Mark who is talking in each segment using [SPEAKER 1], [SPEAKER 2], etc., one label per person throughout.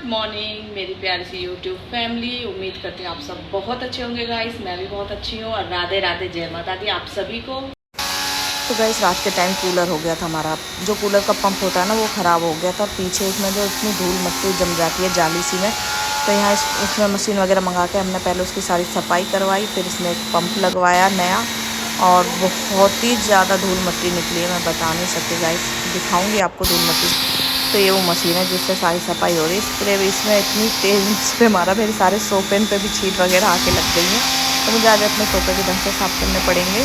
[SPEAKER 1] Morning मेरी प्यारी सी YouTube family. उम्मीद करती हूँ आप सब बहुत अच्छे होंगे गाइस। मैं भी बहुत अच्छी हूँ और राधे राधे, जय माता दी आप सभी को।
[SPEAKER 2] तो गाइस रात के टाइम कूलर हो गया था हमारा, जो कूलर का पंप होता है ना वो ख़राब हो गया था। पीछे उसमें जो इतनी धूल मिट्टी जम जाती है जाली सी में, तो यहाँ उसमें मशीन वगैरह मंगा के हमने पहले उसकी सारी सफाई करवाई, फिर इसमें एक पंप लगवाया नया, और बहुत ही ज़्यादा धूल मिट्टी निकली है, मैं बता नहीं सकती गाइस, दिखाऊंगी आपको धूल मिट्टी। तो ये वो मशीन है जिससे सारी सफाई हो रही है। स्प्रे भी इसमें इतनी तेज़ स्प्रे मारा, मेरे सारे सोफे पे भी छीट वगैरह आके लग गई हैं, तो मुझे आज अपने सोफे भी ढंग से साफ़ करने पड़ेंगे।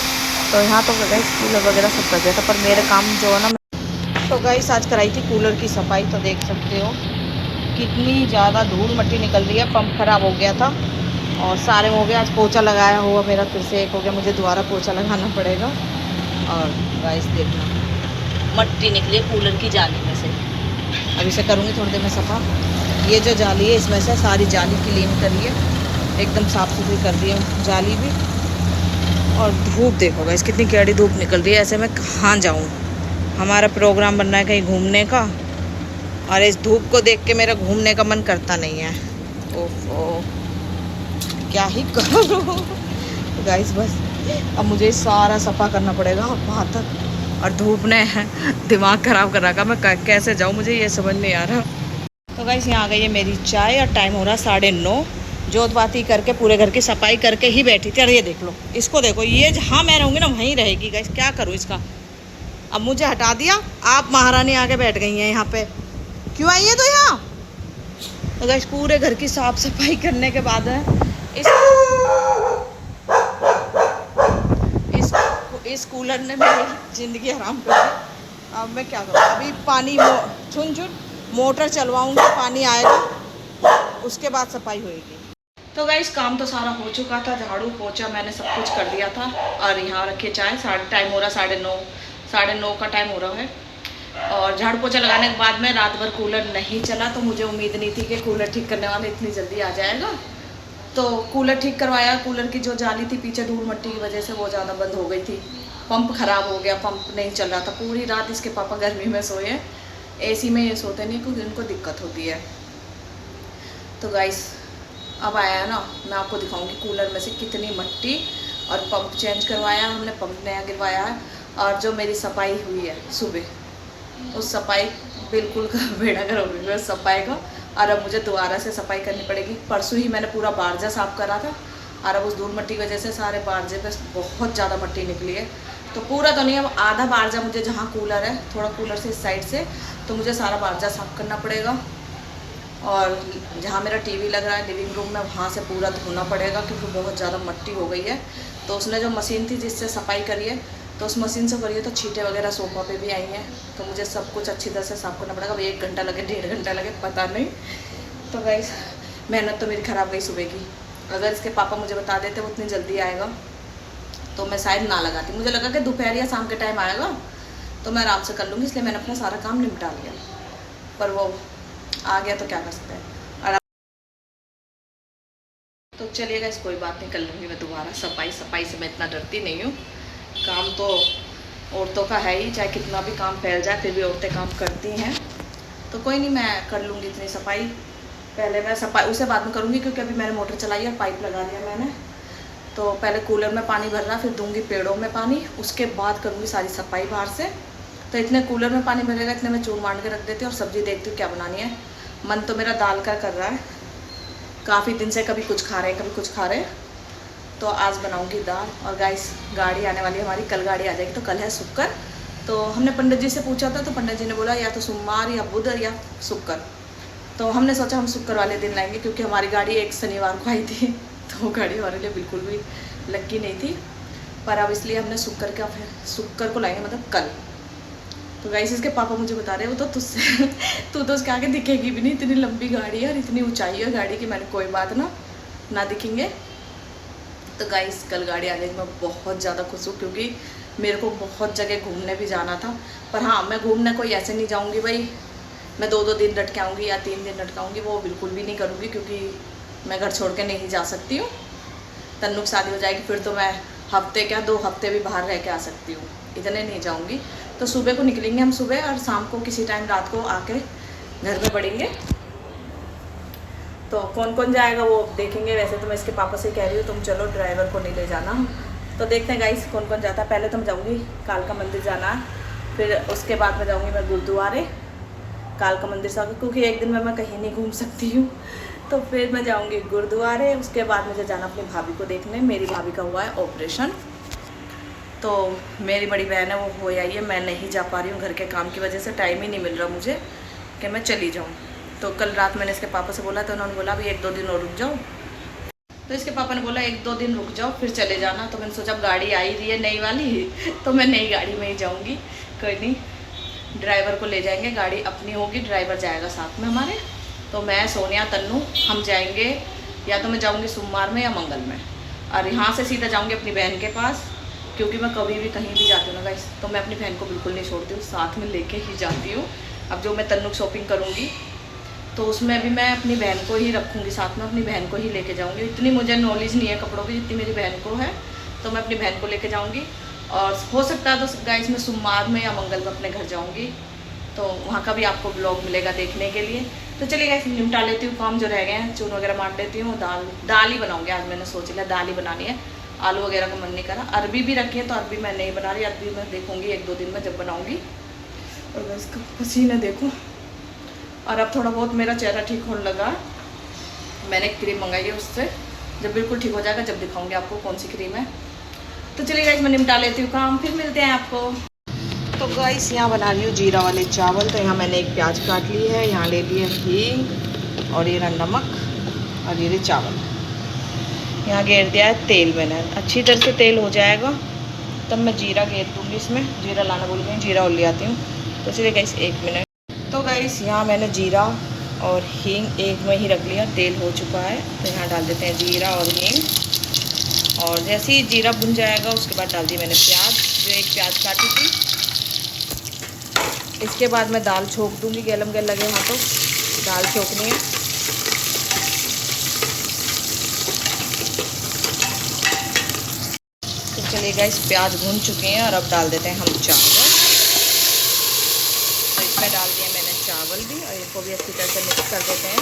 [SPEAKER 2] तो यहाँ तो गाइस कूलर वगैरह सब कर दिया था, पर मेरे काम जो है ना, तो गाइस आज कराई थी कूलर की सफाई। तो देख सकते हो कितनी ज़्यादा धूल मिट्टी निकल रही है। पंप खराब हो गया था और सारे हो गया। आज पोछा लगाया हुआ मेरा फिर से एक हो गया, मुझे दोबारा पोछा लगाना पड़ेगा। और गाइस देखना मिट्टी निकली है कूलर की जाली में से। अभी से करूँगी थोड़ी देर में सफ़ा। ये जो जाली है इसमें से सारी जाली क्लीन करी है, एकदम साफ़ सुथरी कर दी है जाली भी। और धूप देखो गाइस कितनी कड़ी धूप निकल रही है, ऐसे मैं कहाँ जाऊँ। हमारा प्रोग्राम बन रहा है कहीं घूमने का, और इस धूप को देख के मेरा घूमने का मन करता नहीं है। ओफो क्या ही करूँ तो गाइस बस अब मुझे सारा सफ़ा करना पड़ेगा वहाँ तक, और धूप ने दिमाग ख़राब कर रखा। मैं कैसे जाऊँ, मुझे ये समझ नहीं आ रहा। तो गाइस यहाँ आ गई है मेरी चाय और टाइम हो रहा 9:30। जोत बाती करके पूरे घर की सफाई करके ही बैठी थी। और ये देख लो, इसको देखो, ये जहाँ मैं रहूँगी ना वहीं रहेगी गाइस। क्या करूँ इसका, अब मुझे हटा दिया। आप महारानी आके बैठ गई हैं यहाँ पे, क्यों आई है तो यहाँ। तो गाइस पूरे घर की साफ सफाई करने के बाद है इस कूलर ने मेरी ज़िंदगी हराम कर दी। अब मैं क्या करूँ, अभी पानी छुन मोटर चलवाऊँगी, पानी आएगा उसके बाद सफाई होएगी। तो गाइस काम तो सारा हो चुका था, झाड़ू पोछा मैंने सब कुछ कर दिया था। और यहाँ रखे चाय, टाइम हो रहा 9:30 का टाइम हो रहा है। और झाड़ू पोछा लगाने के बाद में रात भर कूलर नहीं चला, तो मुझे उम्मीद नहीं थी कि कूलर ठीक करने वाला इतनी जल्दी आ जाएगा। तो कूलर ठीक करवाया। कूलर की जो जाली थी पीछे धूल मिट्टी की वजह से वो ज़्यादा बंद हो गई थी। पंप ख़राब हो गया, पंप नहीं चल रहा था। पूरी रात इसके पापा गर्मी में सोए, एसी में ये सोते नहीं क्योंकि उनको दिक्कत होती है। तो गाइस अब आया है ना, मैं आपको दिखाऊंगी कूलर में से कितनी मिट्टी। और पंप चेंज करवाया हमने, पंप नया गिरवाया है। और जो मेरी सफाई हुई है सुबह, उस सफाई बिल्कुल का बेड़ा गर्क हो गया सफाई का। और अब मुझे दोबारा से सफाई करनी पड़ेगी। परसों ही मैंने पूरा बारजा साफ़ करा था, और अब उस धूल मिट्टी की वजह से सारे बारजे पे बहुत ज़्यादा मिट्टी निकली है। तो पूरा तो नहीं, अब आधा बारजा मुझे, जहाँ कूलर है थोड़ा कूलर से इस साइड से, तो मुझे सारा बारजा साफ़ करना पड़ेगा। और जहाँ मेरा टीवी लग रहा है लिविंग रूम में, वहाँ से पूरा धोना पड़ेगा क्योंकि बहुत ज़्यादा मिट्टी हो गई है। तो उसने जो मशीन थी जिससे सफाई करी है, तो उस मशीन से करी है, तो छींटे वगैरह सोफा पे भी आई हैं। तो मुझे सब कुछ अच्छी तरह से साफ़ करना पड़ेगा। अब 1 घंटा लगे 1.5 घंटा लगे पता नहीं। तो गाइस मेहनत तो मेरी ख़राब गई सुबह की। अगर इसके पापा मुझे बता देते वो इतनी जल्दी आएगा तो मैं शायद ना लगाती। मुझे लगा कि दोपहर या शाम के टाइम आएगा तो मैं आराम से कर लूँगी, इसलिए मैंने अपना सारा काम निपटा लिया। पर वो आ गया तो क्या कर सकते हैं। तो चलिए गाइस कोई बात नहीं, कर लूँगी मैं दोबारा सफाई से मैं इतना डरती नहीं हूँ। काम तो औरतों का है ही, चाहे कितना भी काम फैल जाए फिर भी औरतें काम करती हैं। तो कोई नहीं, मैं कर लूँगी इतनी सफाई। पहले मैं सफाई उसे बाद में करूँगी क्योंकि अभी मैंने मोटर चलाई और पाइप लगा दिया मैंने। तो पहले कूलर में पानी भर रहा, फिर दूँगी पेड़ों में पानी, उसके बाद करूँगी सारी सफाई बाहर से। तो इतने कूलर में पानी भरेगा, इतने में चूर मांड के रख देती हूँ और सब्ज़ी देखती हूँ क्या बनानी है। मन तो मेरा दाल का कर रहा है, काफ़ी दिन से कभी कुछ खा रहे हैं कभी कुछ खा रहे हैं। तो आज बनाऊंगी दाल। और गाइस गाड़ी आने वाली है हमारी, कल गाड़ी आ जाएगी। तो कल है शुक्र। तो हमने पंडित जी से पूछा था, तो पंडित जी ने बोला या तो सोमवार या बुध या शुक्र। तो हमने सोचा हम शुक्र वाले दिन लाएंगे क्योंकि हमारी गाड़ी एक शनिवार को आई थी, तो वो गाड़ी हमारे लिए बिल्कुल भी लक्की नहीं थी। पर अब इसलिए हमने शुक्र को लाएंगे, मतलब कल। तो गाइस इसके पापा मुझे बता रहे हो तो तुझसे तू तो उसके आगे दिखेगी भी नहीं, इतनी लंबी गाड़ी है और इतनी ऊंचाई है गाड़ी की। मैंने कोई बात ना दिखेंगे। तो गाइस कल गाड़ी आने की मैं बहुत ज़्यादा खुश हूँ क्योंकि मेरे को बहुत जगह घूमने भी जाना था। पर हाँ, मैं घूमने कोई ऐसे नहीं जाऊँगी भाई मैं 2-2 दिन रट के आऊँगी या 3 दिन रट के आऊँगी, वो बिल्कुल भी नहीं करूँगी क्योंकि मैं घर छोड़ के नहीं जा सकती हूँ। तन्नू की शादी हो जाएगी फिर तो मैं हफ्ते क्या 2 हफ्ते भी बाहर रह के आ सकती हूँ, इतने नहीं जाऊँगी। तो सुबह को निकलेंगे हम सुबह, और शाम को किसी टाइम रात को आके घर में पड़ेंगे। तो कौन कौन जाएगा वो देखेंगे। वैसे तो मैं इसके पापा से कह रही हूँ तुम चलो, ड्राइवर को नहीं ले जाना। तो देखते हैं गाइस कौन कौन जाता है। पहले तो मैं जाऊँगी कालका मंदिर जाना है, फिर उसके बाद मैं जाऊँगी मैं गुरुद्वारे कालका मंदिर से, क्योंकि एक दिन में मैं कहीं नहीं घूम सकती हूँ। तो फिर मैं जाऊँगी गुरुद्वारे, उसके बाद मुझे जाना अपनी भाभी को देखने। मेरी भाभी का हुआ है ऑपरेशन, तो मेरी बड़ी बहन है वो हो आई है, मैं नहीं जा पा रही हूँ घर के काम की वजह से। टाइम ही नहीं मिल रहा मुझे कि मैं चली जाऊँ। तो कल रात मैंने इसके पापा से बोला, तो उन्होंने बोला अभी 1-2 दिन और रुक जाओ। तो इसके पापा ने बोला 1-2 दिन रुक जाओ फिर चले जाना। तो मैंने सोचा अब गाड़ी आई रही है नई वाली, तो मैं नई गाड़ी में ही जाऊँगी। कोई नहीं, ड्राइवर को ले जाएंगे, गाड़ी अपनी होगी, ड्राइवर जाएगा साथ में हमारे। तो मैं, सोनिया, तन्नू हम जाएंगे, या तो मैं जाऊँगी सोमवार में या मंगल में, और यहाँ से सीधा जाऊँगी अपनी बहन के पास, क्योंकि मैं कभी भी कहीं भी जाती हूँ ना गाइस, तो मैं अपनी बहन को बिल्कुल नहीं छोड़ती हूँ, साथ में लेके ही जाती हूँ। अब जो मैं तन्नू की शॉपिंग करूँगी तो उसमें भी मैं अपनी बहन को ही रखूँगी साथ में, अपनी बहन को ही लेके जाऊँगी। इतनी मुझे नॉलेज नहीं है कपड़ों की जितनी मेरी बहन को है, तो मैं अपनी बहन को लेके जाऊँगी। और हो सकता है तो गाइस मैं सोमवार में या मंगल में अपने घर जाऊँगी, तो वहाँ का भी आपको ब्लॉग मिलेगा देखने के लिए। तो चलिए गाइस निपटा लेती हूँ काम जो रह गए हैं, चून वगैरह मार लेती हूँ। दाल ही बनाऊँगी आज, मैंने सोच लिया दाल ही बनानी है, आलू वगैरह का मन नहीं करा। अरबी भी रखी है तो अरबी मैं नहीं बना रही, अरबी मैं देखूँगी 1-2 दिन में जब बनाऊँगी। और बस इसका पसीना देखो। और अब थोड़ा बहुत मेरा चेहरा ठीक होने लगा, मैंने एक क्रीम मंगाई है, उससे जब बिल्कुल ठीक हो जाएगा जब दिखाऊंगी आपको कौन सी क्रीम है। तो चलिए गाइस मैं निपटा लेती हूँ काम, फिर मिलते हैं आपको। तो गाइस यहाँ बना रही हूँ जीरा वाले चावल। तो यहाँ मैंने एक प्याज काट ली है, यहाँ ले ली है हींग और ये नमक और ये चावल। यहाँ घेर दिया है तेल, मैंने अच्छी तरह से तेल हो जाएगा तब मैं जीरा घेर दूँगी इसमें। जीरा लाना भूल गई, जीरा और ले आती हूँ। तो चलिए गाइस 1 मिनट। तो गाइस यहाँ मैंने जीरा और हींग एक में ही रख लिया, तेल हो चुका है। तो यहाँ डाल देते हैं जीरा और हींग, और जैसे ही जीरा भुन जाएगा उसके बाद डाल दी मैंने प्याज, जो एक प्याज काटी थी। इसके बाद मैं दाल छोंक दूँगी, गैलम गैल लगे हाथों दाल छोंकनी है। तो चलिए गाइस प्याज भुन चुके हैं और अब डाल देते हैं हम चावल। तो इसमें डाल दिया मैंने चावल भी, और इनको भी अच्छी तरह से मिक्स कर देते हैं।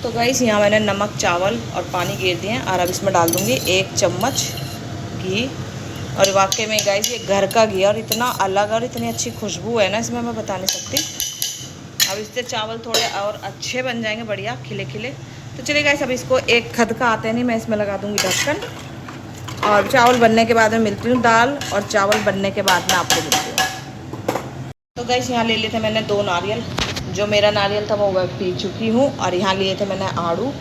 [SPEAKER 2] तो गाइस यहाँ मैंने नमक, चावल और पानी गिर दिए हैं, और अब इसमें डाल दूँगी 1 चम्मच घी। और वाकई में गाइस ये घर का घी, और इतना अलग और इतनी अच्छी खुशबू है ना इसमें, मैं बता नहीं सकती। अब इससे चावल थोड़े और अच्छे बन जाएंगे, बढ़िया खिले खिले। तो चलिए गाइस अब इसको एक खदका आते नहीं, मैं इसमें लगा दूँगी ढक्कन, और चावल बनने के बाद में मिलती हूँ। दाल और चावल बनने के बाद में आपको मिलती हूँ। तो गाइस यहाँ ले लिए थे मैंने 2 नारियल, जो मेरा नारियल था वो पी चुकी हूँ। और यहाँ लिए थे मैंने आड़ू,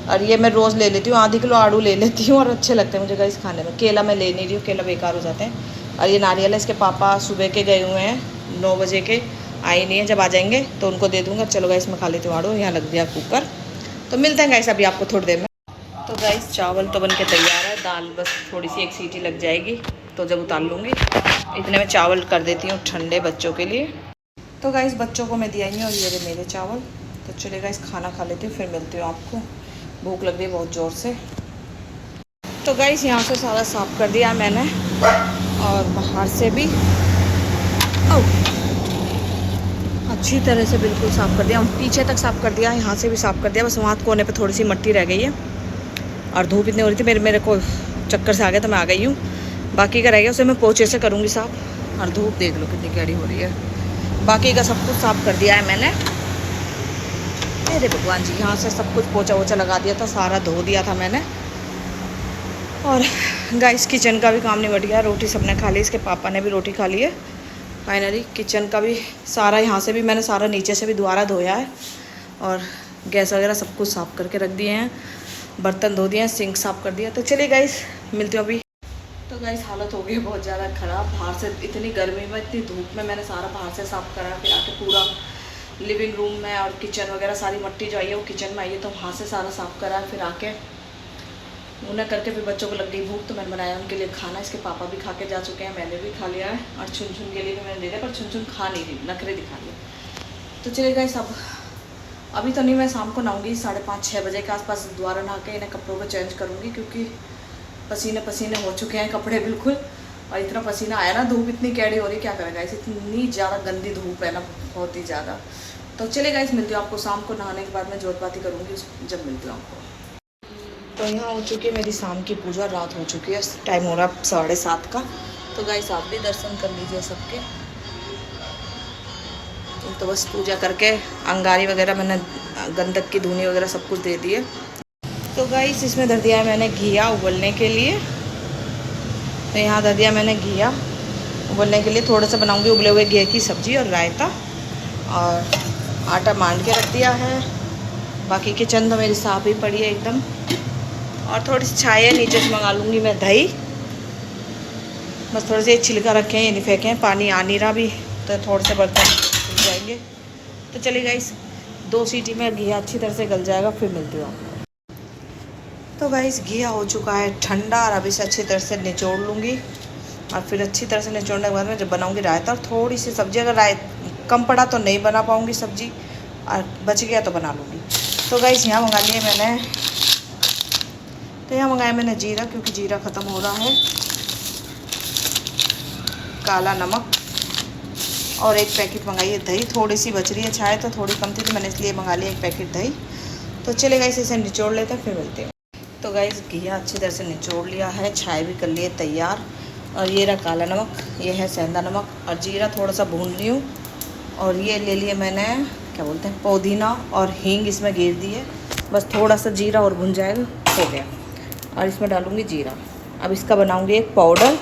[SPEAKER 2] और ये मैं रोज़ ले लेती हूँ, आधी किलो आड़ू ले लेती हूँ, और अच्छे लगते हैं मुझे गाइस खाने में। केला मैं ले नहीं रही हूँ, केला बेकार हो जाते हैं। और ये नारियल है, इसके पापा सुबह के गए हुए हैं 9 बजे के, आए नहीं है, जब आ जाएंगे तो उनको दे दूँगा। चलो गाइस मैं खा लेती हूँ आड़ू। यहाँ लग दिया कुकर, तो मिलते हैं गाइस अभी आपको थोड़ी देर में। तो गाइस चावल तो बन के तैयार है, दाल बस थोड़ी सी 1 सीटी लग जाएगी तो जब उतार लूँगी। इतने में चावल कर देती हूँ ठंडे बच्चों के लिए। तो गाइस बच्चों को मैं दिया ही, और ये मेरे चावल। तो चलिए गाइस खाना खा लेती हूँ, फिर मिलती हूँ आपको। भूख लग रही है बहुत ज़ोर से। तो गाइस यहाँ से सारा साफ़ कर दिया मैंने, और बाहर से भी अच्छी तरह से बिल्कुल साफ़ कर दिया, पीछे तक साफ़ कर दिया, यहाँ से भी साफ़ कर दिया। बस वहाँ कोने पे थोड़ी सी मिट्टी रह गई है, और धूप इतनी हो रही थी, मेरे को चक्कर से आ गया तो मैं आ गई हूँ। बाकी का रह गया उसे मैं पोछे से करूँगी साफ़। और धूप देख लो कितनी गहरी हो रही है। बाकी का सब कुछ साफ़ कर दिया है मैंने। अरे भगवान जी, यहाँ से सब कुछ पोछा वोछा लगा दिया था, सारा धो दिया था मैंने। और गाइस किचन का भी काम नहीं बढ़ गया, रोटी सबने खा ली, इसके पापा ने भी रोटी खा ली है। फाइनली किचन का भी सारा, यहाँ से भी मैंने सारा नीचे से भी दोबारा धोया है, और गैस वगैरह सब कुछ साफ़ करके रख दिए हैं, बर्तन धो दिए हैं, सिंक साफ़ कर दिया। तो चलिए गाइस मिलती हूँ अभी। तो गाइस हालत हो गई बहुत ज़्यादा ख़राब, बाहर से इतनी गर्मी में, इतनी धूप में मैंने सारा बाहर से साफ़ करा, फिर आके पूरा लिविंग रूम में और किचन वगैरह सारी मट्टी जो आई है वो किचन में आई है, तो वहाँ से सारा साफ़ करा। फिर आके उन्हें करके फिर बच्चों को लग गई भूख, तो मैंने बनाया उनके लिए खाना। इसके पापा भी खा के जा चुके हैं, मैंने भी खा लिया है, और छुन छुन के लिए भी मैंने दे दिया, पर छुन छुन खा नहीं रही, नखरे दिखा लिए। तो चलिए गाइस अभी तो नहीं, मैं शाम को नहाऊंगी 5:30-6 बजे के आसपास, दोबारा नहा के इन्हें कपड़ों को चेंज करूँगी, क्योंकि पसीने पसीने हो चुके हैं कपड़े बिल्कुल।
[SPEAKER 1] और इतना पसीना आया ना, धूप इतनी कैडी हो रही, क्या करेगा इसे, इतनी ज़्यादा गंदी धूप है ना, बहुत ही ज़्यादा। तो चले गाइस, मिलती हूँ आपको शाम को, नहाने के बाद मैं जोत बाती करूँगी जब मिलती हूँ आपको। तो यहाँ हो चुकी है मेरी शाम की पूजा, रात हो चुकी है, टाइम हो रहा है 7:30 का। तो गाइस आप भी दर्शन कर लीजिए सबके। तो बस पूजा करके अंगारी वगैरह मैंने गंधक की धुनी वगैरह सब कुछ दे दी है। तो गाइस इसमें धर दिया है मैंने घिया उबलने के लिए। तो यहाँ धर दिया मैंने घिया उबलने के लिए, थोड़ा सा बनाऊंगी उबले हुए घी की सब्ज़ी और रायता, और आटा मान के रख दिया है। बाकी किचन तो मेरी साफ़ ही पड़ी है एकदम। और थोड़ी सी छाई है, नीचे से मंगा लूँगी मैं दही, बस थोड़े से छिलका रखे हैं, ये नहीं फेंके हैं, पानी आ नहीं रहा भी, तो थोड़े से बर्तन धुल जाएंगे। तो चलिए गाइस 2 सीटी में घी अच्छी तरह से गल जाएगा, फिर मिलती हूँ। तो गाइस घी हो चुका है ठंडा, और अभी से अच्छी तरह से निचोड़ लूँगी, और फिर अच्छी तरह से निचोड़ने के बाद में जब बनाऊँगी रायता और थोड़ी सी सब्ज़ी, अगर कम पड़ा तो नहीं बना पाऊँगी सब्ज़ी, और बच गया तो बना लूँगी। तो गाइस यहाँ मंगा लिए मैंने, तो यहाँ मंगाया मैंने जीरा, क्योंकि जीरा ख़त्म हो रहा है, काला नमक, और एक पैकेट मंगाई है दही, थोड़ी सी बच रही है, छाए तो थोड़ी कम थी तो मैंने इसलिए मंगा लिया 1 पैकेट दही। तो चले गाइस इसे निचोड़ लेते हैं, फिर मिलते हैं। तो गाइस घिया अच्छी तरह से निचोड़ लिया है, छाए भी कर लिए तैयार, और ये रहा काला नमक, ये है सेंधा नमक, और जीरा थोड़ा सा भून ली हूँ, और ये ले लिए मैंने क्या बोलते हैं पुदीना और हींग इसमें गिर दी है, बस थोड़ा सा जीरा और भुन जाएगा, हो गया। और इसमें डालूँगी जीरा। अब इसका बनाऊँगी एक पाउडर,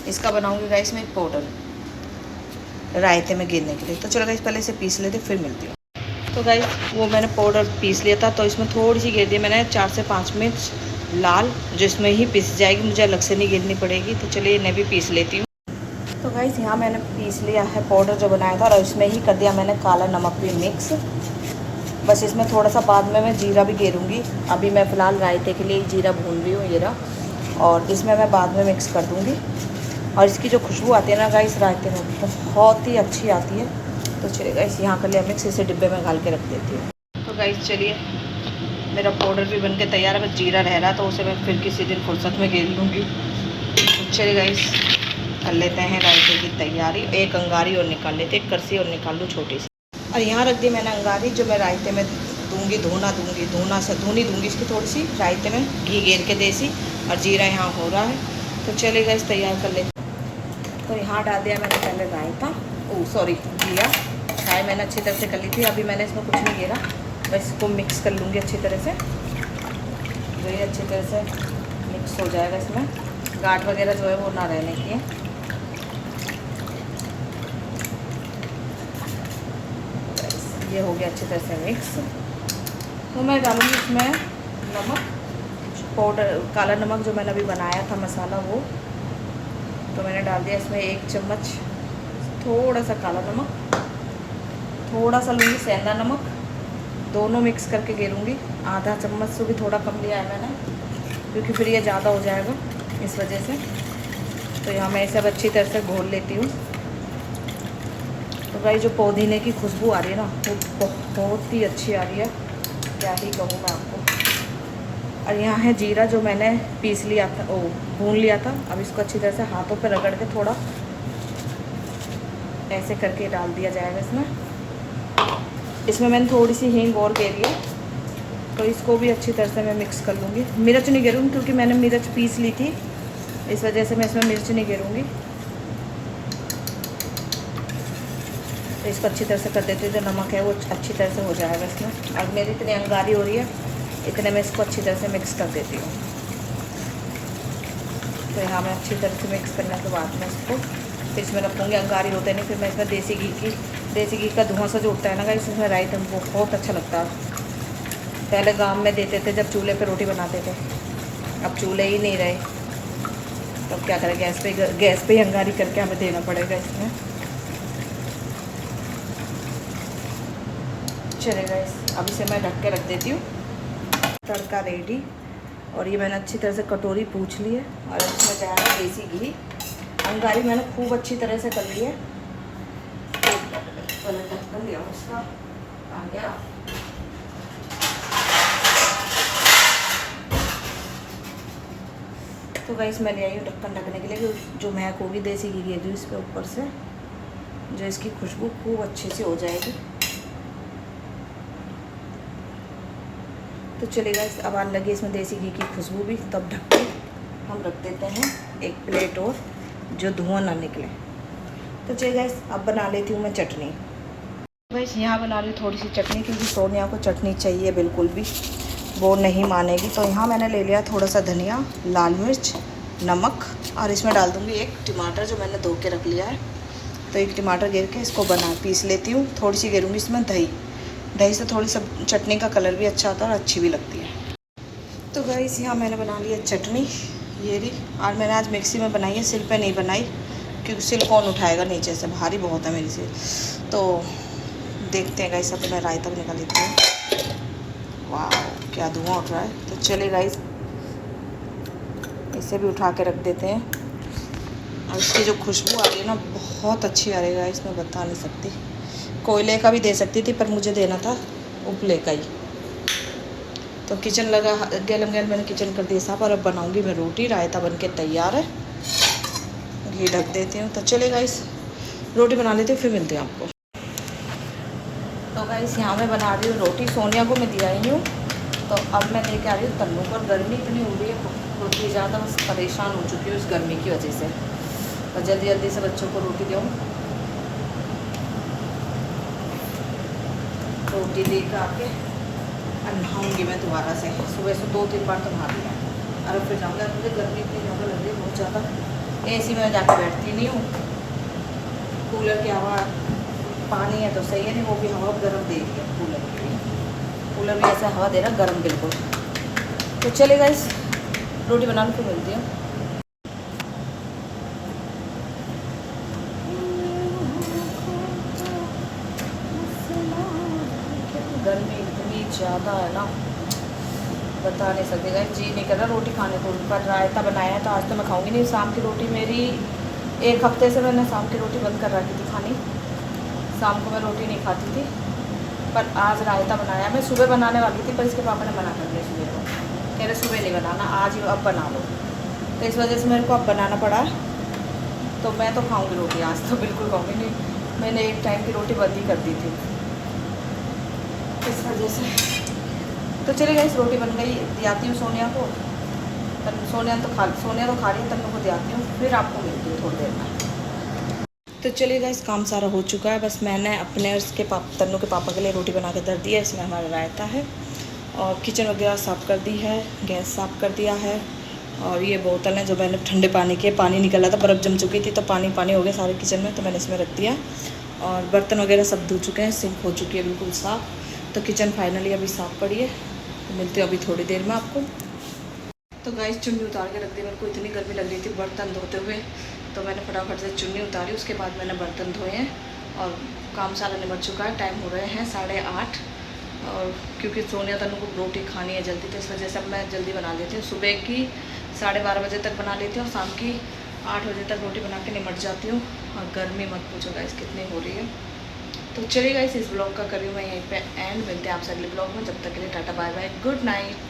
[SPEAKER 1] इसका बनाऊँगी गाइस में एक पाउडर रायते में गिरने के लिए। तो चलो गाइस पहले इसे पीस लेते, फिर मिलती हूँ। तो गाइस वो मैंने पाउडर पीस लिया था, तो इसमें थोड़ी सी गिर दी मैंने 4 से 5 मिर्च लाल, जो इसमें ही पीस जाएगी, मुझे अलग से नहीं गिरनी पड़ेगी। तो चलिए इन्हें भी पीस लेती हूँ। तो गाइस यहाँ मैंने पीस लिया है पाउडर जो बनाया था, और इसमें ही कर दिया मैंने काला नमक भी मिक्स। बस इसमें थोड़ा सा बाद में मैं जीरा भी गेरूँगी, अभी मैं फ़िलहाल रायते के लिए जीरा भून रही हूँ, ये रहा, और इसमें मैं बाद में मिक्स कर दूँगी। और इसकी जो खुशबू आती है ना गाइस रायते में, बहुत ही अच्छी आती है। तो चलिए गाइस यहाँ कर लिया मिक्स, इसे डिब्बे में डाल के रख देती हूँ। तो गाइस चलिए मेरा पाउडर भी बन के तैयार है, बस जीरा रह रहा, तो उसे मैं फिर किसी दिन फुर्सत में गेर लूँगी। तो चलिए गाइस कर लेते हैं रायते की तैयारी। एक अंगारी और निकाल लेते, एक करसी और निकाल लूँ छोटी सी। और यहाँ रख दी मैंने अंगारी, जो मैं रायते में दूँगी, धुनी दूँगी इसकी थोड़ी सी, रायते में घी गेर के देसी, और जीरा यहाँ हो रहा है। तो चलिए गाइस तैयार कर लेते। तो यहाँ डाल दिया मैंने पहले रायता, घिया, चाय मैंने अच्छी तरह से कर ली थी, अभी मैंने इसमें कुछ नहीं गिरा, बस इसको मिक्स कर लूँगी अच्छी तरह से, जो ये अच्छी तरह से मिक्स हो जाएगा, इसमें गांठ वगैरह जो है वो ना रहने की है। ये हो गया अच्छी तरह से मिक्स। तो मैं डालूँगी इसमें नमक पाउडर, काला नमक जो मैंने अभी बनाया था मसाला, वो तो मैंने डाल दिया इसमें 1 चम्मच, थोड़ा सा काला नमक, थोड़ा सा लूँगी सेंधा नमक, दोनों मिक्स करके गेरूँगी। आधा चम्मच से भी थोड़ा कम लिया है मैंने, क्योंकि फिर ये ज़्यादा हो जाएगा इस वजह से। तो यहाँ मैं सब अच्छी तरह से घोल लेती हूँ। तो भाई जो पुदीने की खुशबू आ रही है ना, वो बहुत ही अच्छी आ रही है, क्या ही कहूँ मैं आपको। और यहाँ है जीरा जो मैंने पीस लिया था, भून लिया था। अब इसको अच्छी तरह से हाथों पे रगड़ के थोड़ा ऐसे करके डाल दिया जाएगा इसमें मैंने थोड़ी सी हींग और गेरी है, तो इसको भी अच्छी तरह से मैं मिक्स कर लूँगी। मिर्च नहीं गेरूँगी, क्योंकि मैंने मिर्च पीस ली थी, इस वजह से मैं इसमें मिर्च नहीं गेरूँगी। तो इसको अच्छी तरह से कर देती हूँ, जो नमक है वो अच्छी तरह से हो जाएगा इसमें। अब मेरी इतनी अंगारी हो रही है, इतने में इसको अच्छी तरह से मिक्स कर देती हूँ। तो यहाँ मैं अच्छी तरह से मिक्स करने के बाद में इसको फिर इसमें रखूँगी, अंगारी होते नहीं, फिर मैं इसमें देसी घी का धुआं सा जो उठता है ना गाइस, इसमें रायते में वो बहुत अच्छा लगता है। पहले गांव में देते थे जब चूल्हे पे रोटी बनाते थे, अब चूल्हे ही नहीं रहे, तो अब क्या करें, गैस पे ही अंगारी करके हमें देना पड़ेगा इसमें। चलेगा अब इसे मैं ढक के रख देती हूँ। तड़का रेडी, और ये मैंने अच्छी तरह से कटोरी पूछ ली है, और इसमें जाएगा देसी घी। अंगारी मैंने खूब अच्छी तरह से कर ली है। पहले ढक्कन दिया उसका, आ गया।
[SPEAKER 2] तो गाइस मैं ले आई हूँ ढक्कन ढकने के लिए, जो महक होगी देसी घी दे दूँ इस पर ऊपर से, जो इसकी खुशबू खूब अच्छे से हो जाएगी। तो चलिए गाइस अब आने लगी इसमें देसी घी की खुशबू भी, तब ढक के हम रख देते हैं एक प्लेट और, जो धुआं ना निकले। तो चलिए गाइस अब बना लेती हूँ मैं चटनी। गाइस यहाँ बना रही हूँ थोड़ी सी चटनी, क्योंकि सोनिया को चटनी चाहिए बिल्कुल भी, वो नहीं मानेगी। तो यहाँ मैंने ले लिया थोड़ा सा धनिया, लाल मिर्च, नमक, और इसमें डाल दूँगी एक टमाटर जो मैंने धो के रख लिया है। तो एक टमाटर गिर के इसको पीस लेती हूँ। थोड़ी सी गिरूँगी इसमें दही, दही से थोड़ी सा चटनी का कलर भी अच्छा आता है और अच्छी भी लगती है। तो गाइस यहाँ मैंने बना लिया चटनी, ये रही। और मैंने आज मिक्सी में बनाई है, सिल पे नहीं बनाई, क्योंकि सिल कौन उठाएगा नीचे से, भारी बहुत है मेरी सिल। तो देखते हैं गाइस, अब मैं रायता भी निकाल लेती हूँ। वाह क्या धुआं उठ रहा है। तो चलिए गाइस इसे भी उठा के रख देते हैं। और इसकी जो खुशबू आ रही है ना, बहुत अच्छी आ रही है, इसमें बता नहीं सकती। कोयले का भी दे सकती थी, पर मुझे देना था उपले का ही। तो किचन लगा गैलम गैल, मैंने किचन कर दिया साफ। और अब बनाऊंगी मैं रोटी, रायता बन के तैयार है। घी ढक देती हूँ। तो चलिए गाइस रोटी बना लेती हूँ, फिर मिलते हैं आपको। तो गाइस यहाँ मैं बना रही हूँ रोटी, सोनिया को मैं दे आई हूँ। तो अब मैं लेके आ रही हूँ तन्नू पर। गर्मी इतनी हो रही है, रोटी ज़्यादा बस परेशान हो चुकी हूँ इस गर्मी की वजह से। तो जल्दी जल्दी से बच्चों को रोटी दूँ। रोटी दे के आके नहाऊँगी मैं दोबारा से। सुबह से 2-3 बार तो नहा लिया, अरे फिर जाऊँगा। मुझे गर्मी इतनी ज़्यादा लग रही है, बहुत ज़्यादा। एसी में जाकर बैठती नहीं हूँ, कूलर की हवा, पानी है तो सही है, नहीं वो भी हवा गर्म दे रही है कूलर की भी। कूलर भी ऐसा हवा दे रहा गर्म बिल्कुल। तो चलिए गाइस रोटी बनाने को मिलती हूँ। गर्मी इतनी ज़्यादा है ना, बता नहीं सकते गाइस, जी नहीं कर रहा रोटी खाने को। पर रायता बनाया है तो आज तो मैं खाऊंगी नहीं शाम की रोटी। मेरी 1 हफ्ते से मैंने शाम की रोटी बंद कर रखी थी खानी, शाम को मैं रोटी नहीं खाती थी। पर आज रायता बनाया। मैं सुबह बनाने वाली थी, पर इसके पापा ने मना कर दिया सुबह को, कह रहे सुबह नहीं बनाना, आज ही अब बना लो। तो इस वजह से मेरे को अब बनाना पड़ा। तो मैं तो खाऊंगी रोटी, आज तो बिल्कुल खाऊंगी नहीं। मैंने एक टाइम की रोटी बंद ही कर दी थी इस वजह से। तो चलिए गाइस रोटी बन गई, दियाती हूँ सोनिया को। सोनिया तो खा रही है, तन्नू को दियाती हूँ, फिर आपको मिलती हूँ थोड़ी देर में। तो चलिए गाइस काम सारा हो चुका है, बस मैंने अपने और उसके तन्नू के पापा के लिए रोटी बना के धर दी है। इसमें हमारा रायता है और किचन वगैरह साफ़ कर दी है, गैस साफ़ कर दिया है। और ये बोतल है जो मैंने ठंडे पानी के, पानी निकल रहा था, बर्फ़ जम चुकी थी, तो पानी पानी हो गया सारे किचन में, तो मैंने इसमें रख दिया। और बर्तन वगैरह सब धो चुके हैं, सिंक हो चुकी है बिल्कुल साफ़। तो किचन फाइनली अभी साफ़ पड़ी है। तो मिलते हैं अभी थोड़ी देर में आपको। तो गाइस चुन्नी उतार के रख दी, मेरे को इतनी गर्मी लग रही थी बर्तन धोते हुए, तो मैंने फटाफट से चुन्नी उतारी। उसके बाद मैंने बर्तन धोए हैं और काम सारा निमट चुका है। टाइम हो रहे हैं 8:30, और क्योंकि सोनिया तन्नू को रोटी खानी है जल्दी, तो इस वजह से अब मैं जल्दी बना लेती हूँ। सुबह की 12:30 बजे तक बना लेती हूँ और शाम की 8 बजे तक रोटी बना के निमट जाती हूँ। और गर्मी मत पूछो गाइस कितनी हो रही है। तो चलिए गाइस इस ब्लॉग का करी मैं यहीं पे एंड। मिलते हैं आपसे अगले ब्लॉग में, जब तक के लिए tata bye bye, good night.